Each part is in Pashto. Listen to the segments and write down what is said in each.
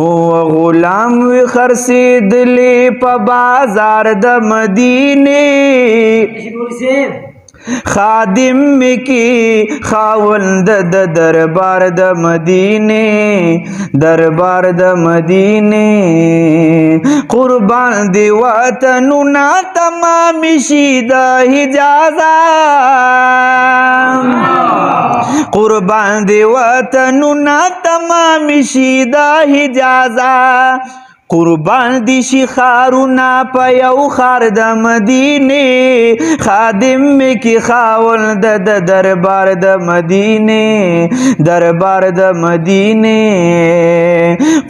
او غلام وی خرڅېدلې په بازار د مدینې خادم می کی خاوند د دربار د مدینه دربار د مدینه قربان دی وطننا تمام شي د حجازا قربان دی وطننا تمام شي د حجازا قربان دی شي خارونا په یو خار د مدینه خادم می کی خاوند د دربار د مدینه دربار د مدینه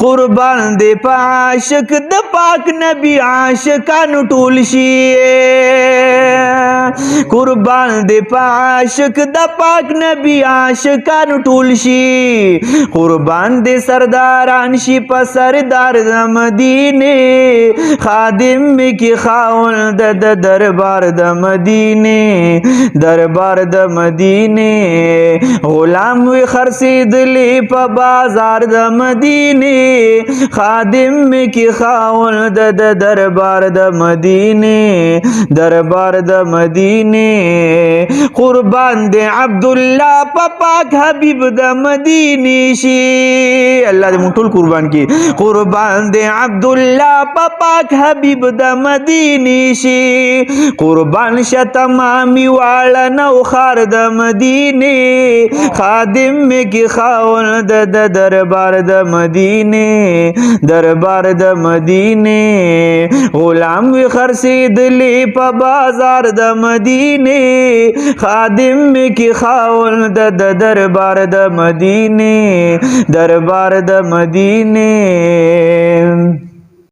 قربان دی په عاشق د پاک نبی عاشقان ټول شي قربان دی په عاشق د پاک نبی عاشقان ټول شي قربان دی سرداران شي په سردار د مدینه خادم می کی خاوند د دربار د مدینه دربار د مدینه غلام وی خرڅېدلې په بازار د مدینه خادم می کی خاوند د دربار د مدینه دربار د مدینه قربان دی عبد الله په پاک حبیب د مدینه شي الله دې مونږ ټول قربان کی قربان دی عبد الله په پاک حبیب د مدینه شي قربان شه تمامي واړه نو خار د مدینه خادم می کی خاوند د دربار د مدینه دربار د مدینه غلام وی خرڅېدلې په بازار د مدینه خادم می کی خاوند د دربار د مدینه دربار د مدینه